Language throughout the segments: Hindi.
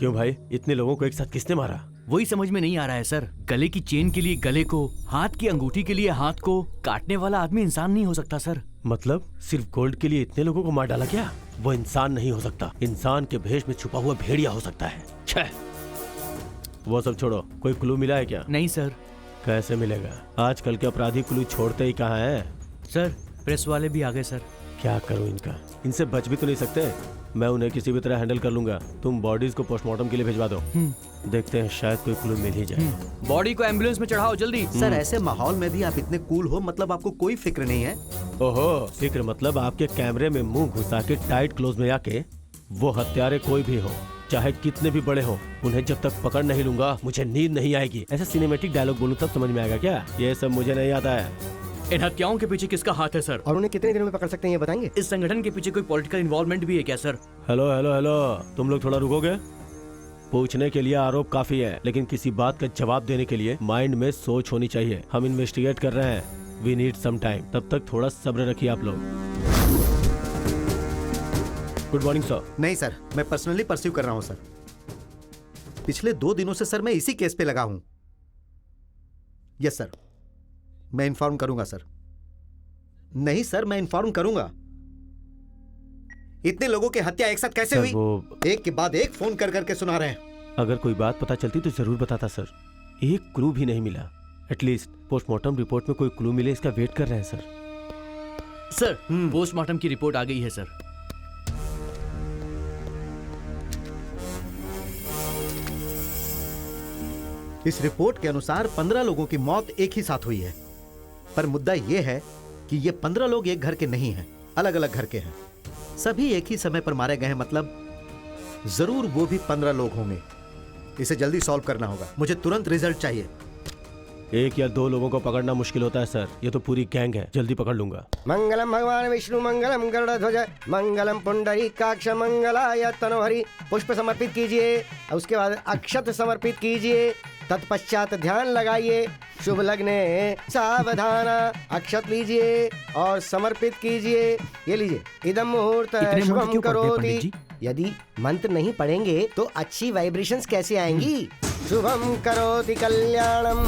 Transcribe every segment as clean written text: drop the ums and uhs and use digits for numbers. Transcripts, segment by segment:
क्यों भाई, इतने लोगों को एक साथ किसने मारा? वही समझ में नहीं आ रहा है सर। गले की चेन के लिए गले को, हाथ की अंगूठी के लिए हाथ को काटने वाला आदमी इंसान नहीं हो सकता सर। मतलब सिर्फ गोल्ड के लिए इतने लोगों को मार डाला क्या? वो इंसान नहीं हो सकता, इंसान के भेष में छुपा हुआ भेड़िया हो सकता है। छह, वो सब छोड़ो, कोई क्लू मिला है क्या? नहीं सर। कैसे मिलेगा? आजकल के अपराधी क्लू छोड़ते ही कहाँ हैं? सर प्रेस वाले भी आ गए सर। क्या करूं इनका? इनसे बच भी तो नहीं सकते। मैं उन्हें किसी भी तरह हैंडल कर लूंगा। तुम बॉडीज को पोस्टमार्टम के लिए भिजवा दो। देखते हैं, शायद कोई क्लू मिल ही जाए। बॉडी को एम्बुलेंस में चढ़ाओ जल्दी। सर ऐसे माहौल में भी आप इतने कूल हो, मतलब आपको कोई फिक्र नहीं है? ओहो, फिक्र मतलब आपके कैमरे में मुंह घुसा के टाइट क्लोज में आके, वो हत्यारे कोई भी हो, चाहे कितने भी बड़े हो, उन्हें जब तक पकड़ नहीं लूंगा मुझे नींद नहीं आएगी। ऐसा सिनेमेटिक डायलॉग बोलूं तब समझ में आएगा क्या? ये सब मुझे नहीं आता है। इन हत्याओं के पीछे किसका हाथ है सर? और उन्हें कितने दिनों में पकड़ सकते हैं ये बताएंगे? इस संगठन के पीछे कोई पॉलिटिकल इन्वॉल्वमेंट भी है क्या सर? हेलो हेलो हेलो, तुम लोग थोड़ा रुकोगे? पूछने के लिए आरोप काफी है, लेकिन किसी बात का जवाब देने के लिए माइंड में सोच होनी चाहिए। हम इन्वेस्टिगेट कर रहे हैं, वी नीड सम टाइम। तब तक थोड़ा सब्र रखिए आप लोग। Good morning sir. नहीं सर, मैं पर्सनली परस्यू कर रहा हूं सर। पिछले 2 दिनों से सर मैं इसी केस पे लगा हूं। यस सर, मैं इन्फॉर्म करूंगा सर। नहीं सर, मैं इन्फॉर्म करूंगा। इतने लोगों की हत्या एक साथ कैसे हुई? एक के बाद एक फोन कर करके सुना रहे हैं। अगर कोई बात पता चलती तो जरूर बताता सर। एक क्लू भी नहीं मिला। एटलीस्ट पोस्टमार्टम रिपोर्ट में कोई क्लू मिले, इसका वेट कर रहे हैं सर। सर पोस्टमार्टम की रिपोर्ट आ गई है सर। इस रिपोर्ट के अनुसार 15 लोगों की मौत एक ही साथ हुई है। पर मुद्दा यह है कि ये 15 लोग एक घर के नहीं हैं, अलग अलग घर के हैं। सभी एक ही समय पर मारे गए हैं, मतलब जरूर वो भी 15 लोग होंगे। इसे जल्दी सॉल्व करना होगा, मुझे तुरंत रिजल्ट चाहिए। 1 या 2 लोगों को पकड़ना मुश्किल होता है सर, ये तो पूरी गैंग है। जल्दी पकड़ लूंगा। मंगलम भगवान विष्णु मंगलम गरुड़ध्वज मंगलम पुंडरीकाक्ष मंगलाय तनोहरि। पुष्प समर्पित कीजिए, उसके बाद अक्षत समर्पित कीजिए, तत्पश्चात ध्यान लगाइए। शुभ लग्ने सावधान। अक्षत लीजिए और समर्पित कीजिए। ये लीजिए, इदम मुहूर्त शुभम करोति। यदि मंत्र नहीं पढ़ेंगे तो अच्छी वाइब्रेशंस कैसे आएंगी? शुभम करोति कल्याणम।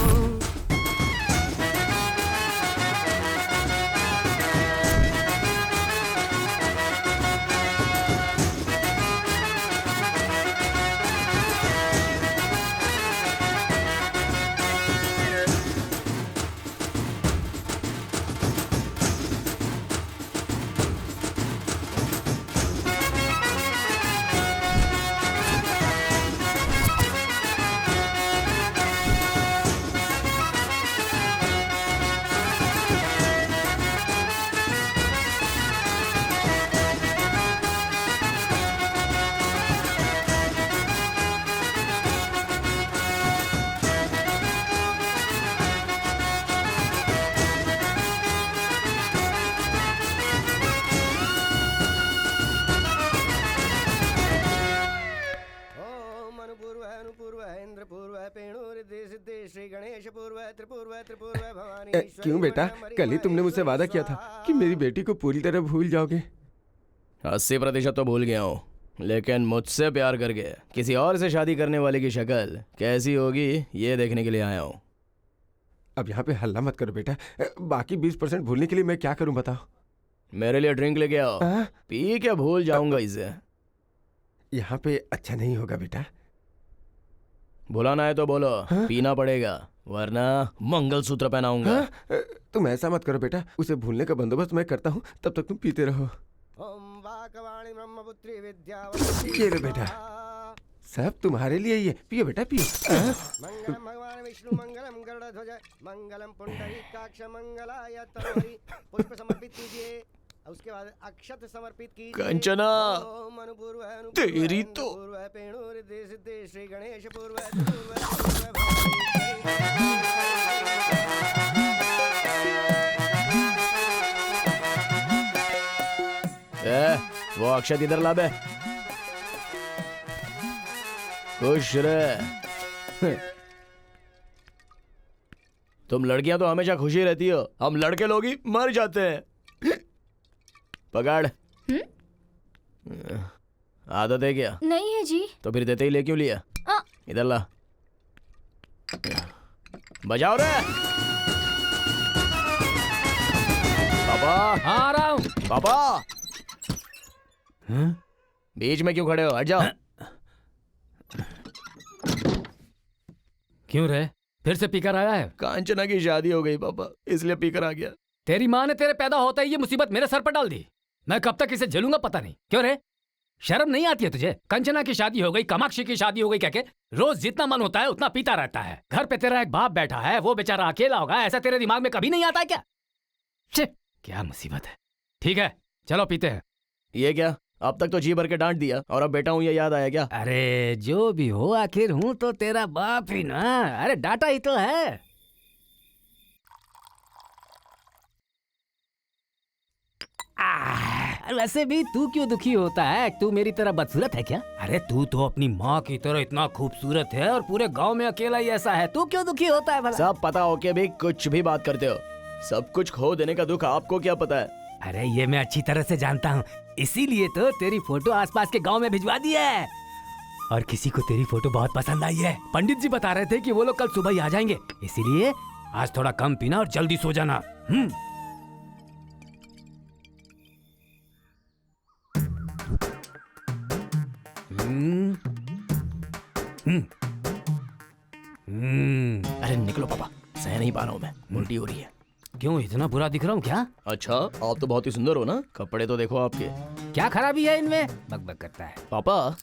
क्यों बेटा, कल ही तुमने मुझसे वादा किया था कि मेरी बेटी को पूरी तरह भूल जाओगे। 80% तो भूल गया हूँ, लेकिन मुझसे प्यार करके किसी और से शादी करने वाले की शक्ल कैसी होगी ये देखने के लिए आया हूँ। अब यहाँ पे हल्ला मत करो बेटा। बाकी 20% भूलने के लिए मैं क्या करूँ बताओ? मेरे लिए ड्रिंक लेके आओ, पी के भूल जाऊंगा इसे। यहाँ पे अच्छा नहीं होगा बेटा। बुलाना है तो बोलो, पीना पड़ेगा वरना मंगलसूत्र पहनाऊंगा। तुम ऐसा मत करो बेटा, उसे भूलने का बंदोबस्त मैं करता हूँ, तब तक तुम पीते रहो। ये लो बेटा, सब तुम्हारे लिए ही है, पियो बेटा पियो। मंगलम भगवान विष्णु मंगलम गरुड़ध्वज मंगलम पुंडरीकाक्ष मंगलाय तनोहरि। पुष्प समर्पित कीजिए, उसके बाद अक्षत समर्पित कीजिए। कंचना तेरी तो श्री गणेश वो अक्षत इधर ला बे। खुश रहे। तुम लड़कियां तो हमेशा खुशी रहती हो, हम लड़के लोग ही मर जाते हैं। पकड़। आदत है क्या? नहीं है जी। तो फिर देते ही ले क्यों लिया? आ, इधर ला, बजाओ रे। पापा आ रहा हूँ। पापा, बीच में क्यों खड़े हो? हट जाओ। क्यों रे, फिर से पीकर आया है? कांचना की शादी हो गई पापा, इसलिए पीकर आ गया। तेरी माँ ने तेरे पैदा होता ही ये मुसीबत मेरे सर पर डाल दी। मैं कब तक इसे झेलूंगा पता नहीं। क्यों रे, शर्म नहीं आती है तुझे? कंचना की शादी हो गई, कामाक्षी की शादी हो गई, क्या के रोज जितना मन होता है उतना पीता रहता है। घर पे तेरा एक बाप बैठा है, वो बेचारा अकेला होगा, ऐसा तेरे दिमाग में कभी नहीं आता है क्या? छे, क्या मुसीबत है। ठीक है चलो पीते हैं। ये क्या, अब तक तो जी भर के डांट दिया और अब बेटा हूँ ये याद आया क्या? अरे जो भी हो, आखिर हूं तो तेरा बाप ही ना। अरे डाटा ही तो है। वैसे भी तू क्यों दुखी होता है? तू मेरी तरह बदसूरत है क्या? अरे तू तो अपनी माँ की तरह इतना खूबसूरत है और पूरे गांव में अकेला ही ऐसा है। तू क्यों दुखी होता है भला? सब पता हो के भी कुछ भी बात करते हो। सब कुछ खो देने का दुख आपको क्या पता है? अरे ये मैं अच्छी तरह से जानता हूँ, इसीलिए तो तेरी फोटो आसपास के गांव में भिजवा दी है। और किसी को तेरी फोटो बहुत पसंद आई है। पंडित जी बता रहे थे कि वो लोग कल सुबह ही आ जाएंगे, इसीलिए आज थोड़ा कम पीना और जल्दी सो जाना। अरे निकलो पापा, सह नहीं पा रहा हूँ मैं, उल्टी हो रही है। क्यों इतना बुरा दिख रहा हूँ क्या? अच्छा, आप तो बहुत ही सुंदर हो ना, कपड़े तो देखो आपके। क्या खराबी है इनमें? बकबक करता है। पापा,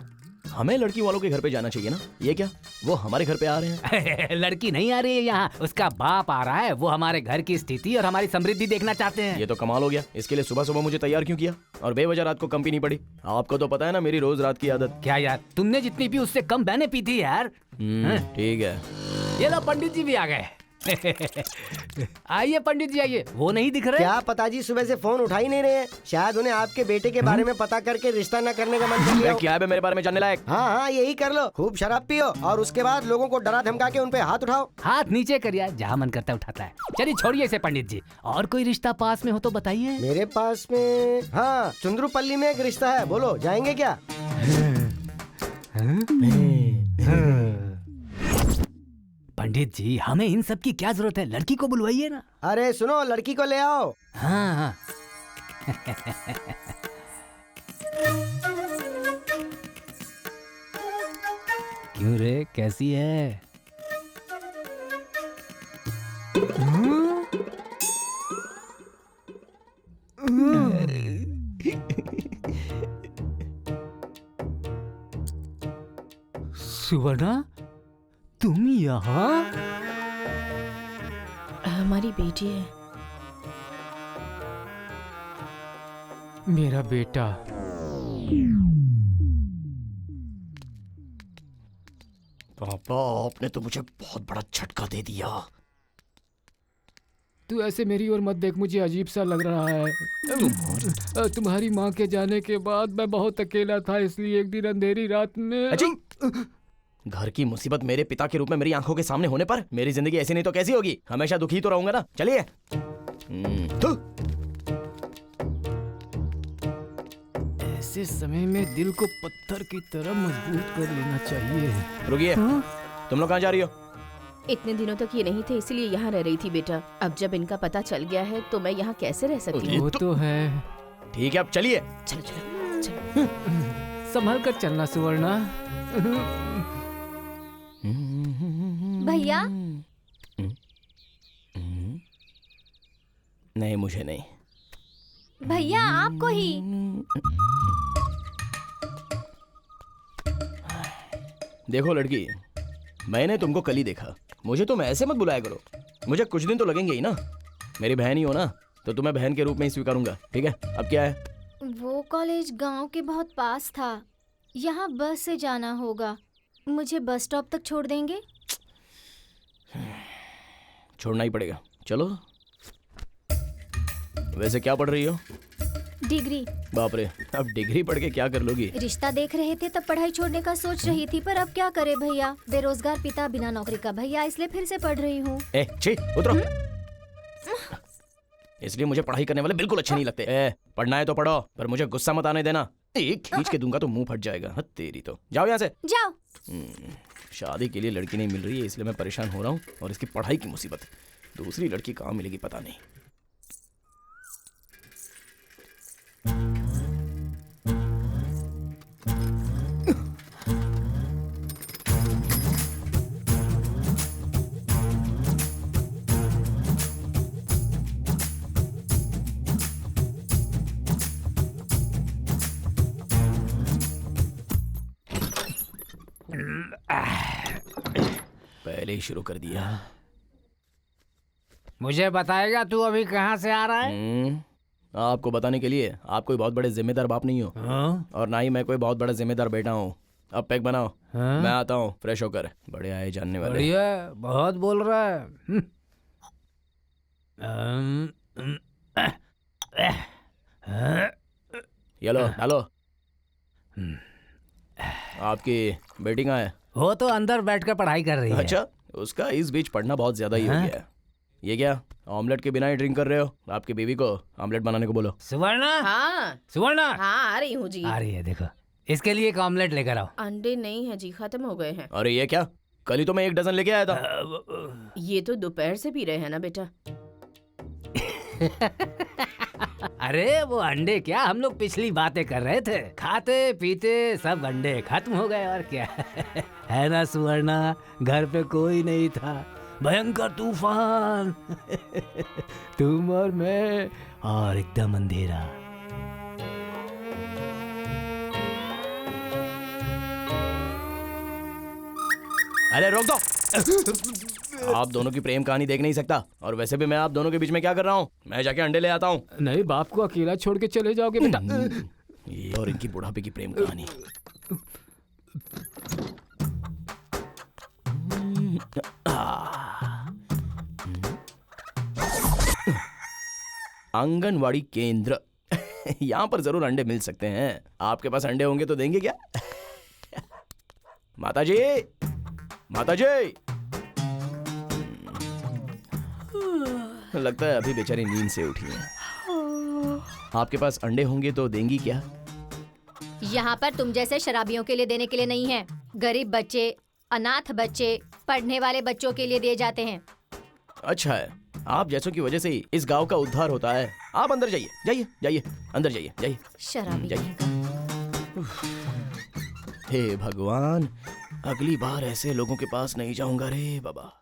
हमें लड़की वालों के घर पे जाना चाहिए ना। ये क्या, वो हमारे घर पे आ रहे हैं? लड़की नहीं आ रही है यहाँ, उसका बाप आ रहा है। वो हमारे घर की स्थिति और हमारी समृद्धि देखना चाहते हैं। ये तो कमाल हो गया। इसके लिए सुबह सुबह मुझे तैयार क्यों किया और बेवजह रात को कम पीनी पड़ी? आपको तो पता है ना मेरी रोज रात की आदत। क्या यार, तुमने जितनी पी उससे कम मैंने पी थी यार। ठीक है। ये लो पंडित जी भी आ गए। आइए पंडित जी आइए। वो नहीं दिख रहे? क्या पता जी सुबह से फोन उठा ही नहीं रहे हैं। शायद उन्हें आपके बेटे के बारे में पता करके रिश्ता न करने का मन कर लिया हो। क्या है मेरे बारे में जानने लायक? हाँ हाँ यही कर लो, खूब शराब पियो और उसके बाद लोगों को डरा धमका के उन पे हाथ उठाओ। हाथ नीचे कर यार, जहाँ मन करता है उठाता है। चलिए छोड़िए इसे पंडित जी। और कोई रिश्ता पास में हो तो बताइए। मेरे पास में हाँ चुंद्रुपल्ली में एक रिश्ता है, बोलो जाएंगे क्या? पंडित जी हमें इन सब की क्या जरूरत है, लड़की को बुलवाइए ना। अरे सुनो, लड़की को ले आओ। हाँ हाँ। क्यों रे, कैसी है? सुवर्णा, तुम यहाँ? हमारी बेटी है। मेरा बेटा। पापा, आपने तो मुझे बहुत बड़ा झटका दे दिया। तू ऐसे मेरी ओर मत देख, मुझे अजीब सा लग रहा है। तुम्हारी माँ के जाने के बाद मैं बहुत अकेला था, इसलिए एक दिन अंधेरी रात में। अजी, घर की मुसीबत मेरे पिता के रूप में मेरी आंखों के सामने होने पर मेरी जिंदगी ऐसी नहीं तो कैसी होगी? हमेशा दुखी तो रहूंगा ना। चलिए। ऐसे समय में दिल को पत्थर की तरह मजबूत कर लेना चाहिए। रुकिए, तुम लोग कहाँ जा रही हो? इतने दिनों तक ये नहीं थे इसलिए यहाँ रह रही थी बेटा। अब जब इनका पता चल गया है तो मैं यहाँ कैसे रह सकती हूँ? वो तो है। ठीक है, अब चलिए। चलो चलो चलो। संभल कर चलना सुवर्णा। भैया नहीं, मुझे नहीं। भैया आपको ही। देखो लड़की, मैंने तुमको कल ही देखा, मुझे तुम ऐसे मत बुलाया करो। मुझे कुछ दिन तो लगेंगे ही ना। मेरी बहन ही हो ना, तो तुम्हें बहन के रूप में ही स्वीकारूंगा। ठीक है, अब क्या है? वो कॉलेज गांव के बहुत पास था, यहाँ बस से जाना होगा। मुझे बस स्टॉप तक छोड़ देंगे? छोड़ना ही पड़ेगा, चलो। वैसे क्या पढ़ रही हो? डिग्री। बाप रे, अब डिग्री पढ़ के क्या कर लोगी? रिश्ता देख रहे थे तब पढ़ाई छोड़ने का सोच रही थी, पर अब क्या करे भैया, बेरोजगार पिता बिना नौकरी का भैया, इसलिए फिर से पढ़ रही हूँ। छी, उतरो। इसलिए मुझे पढ़ाई करने वाले बिल्कुल अच्छे नहीं लगते। पढ़ना है तो पढ़ो, पर मुझे गुस्सा मत आने देना। एक खींच के दूंगा तो मुंह फट जाएगा। हाँ तेरी तो, जाओ यहाँ से। जाओ। शादी के लिए लड़की नहीं मिल रही है इसलिए मैं परेशान हो रहा हूँ, और इसकी पढ़ाई की मुसीबत। दूसरी लड़की कहाँ मिलेगी पता नहीं। पहले ही शुरू कर दिया। मुझे बताएगा तू अभी कहाँ से आ रहा है? आपको बताने के लिए आप कोई बहुत बड़े जिम्मेदार बाप नहीं हो, और ना ही मैं कोई बहुत बड़ा जिम्मेदार बेटा हूँ। अब पैक बनाओ, मैं आता हूँ फ्रेश होकर। बड़े आए जानने वाले। बढ़िया, बहुत बोल रहा है। ये लो डालो। आपकी बेटी कहाँ है? वो तो अंदर बैठकर पढ़ाई कर रही है। अच्छा, उसका इस बीच पढ़ना बहुत ज्यादा ही हो गया है। ये क्या ऑमलेट के बिना ही ड्रिंक कर रहे हो? आपकी बीवी को ऑमलेट बनाने को बोलो। सुवर्णा, हाँ सुवर्णा, हाँ आ रही हूँ जी। आ रही है, देखो इसके लिए एक ऑमलेट लेकर आओ। अंडे नहीं है जी, खत्म हो गए हैं। अरे ये क्या, कल ही तो मैं 1 डजन लेके आया था। ये तो दोपहर से पी रहे हैं ना बेटा। अरे वो अंडे क्या, हम लोग पिछली बातें कर रहे थे। खाते पीते सब अंडे खत्म हो गए और क्या। है ना सुवर्णा, घर पे कोई नहीं था, भयंकर तूफान। तुम और मैं, और एकदम अंधेरा। अरे रोक दो। आप दोनों की प्रेम कहानी देख नहीं सकता, और वैसे भी मैं आप दोनों के बीच में क्या कर रहा हूँ? मैं जाके अंडे ले आता हूँ। नहीं, बाप को अकेला छोड़ के चले जाओगे बेटा? ये और इनकी बुढ़ापे की प्रेम कहानी। आंगनवाड़ी केंद्र। यहाँ पर जरूर अंडे मिल सकते हैं। आपके पास अंडे होंगे तो देंगे क्या? माताजी, माताजी। लगता है अभी बेचारी नींद से उठी है। आपके पास अंडे होंगे तो देंगी क्या? यहाँ पर तुम जैसे शराबियों के लिए देने के लिए नहीं है। गरीब बच्चे, अनाथ बच्चे, पढ़ने वाले बच्चों के लिए दिए जाते हैं। अच्छा है, आप जैसों की वजह से ही इस गांव का उद्धार होता है। आप अंदर जाइए, जाइए जाइए, अंदर जाइए, जाइए। शराबी जाइए। हे भगवान, अगली बार ऐसे लोगों के पास नहीं जाऊंगा रे बाबा।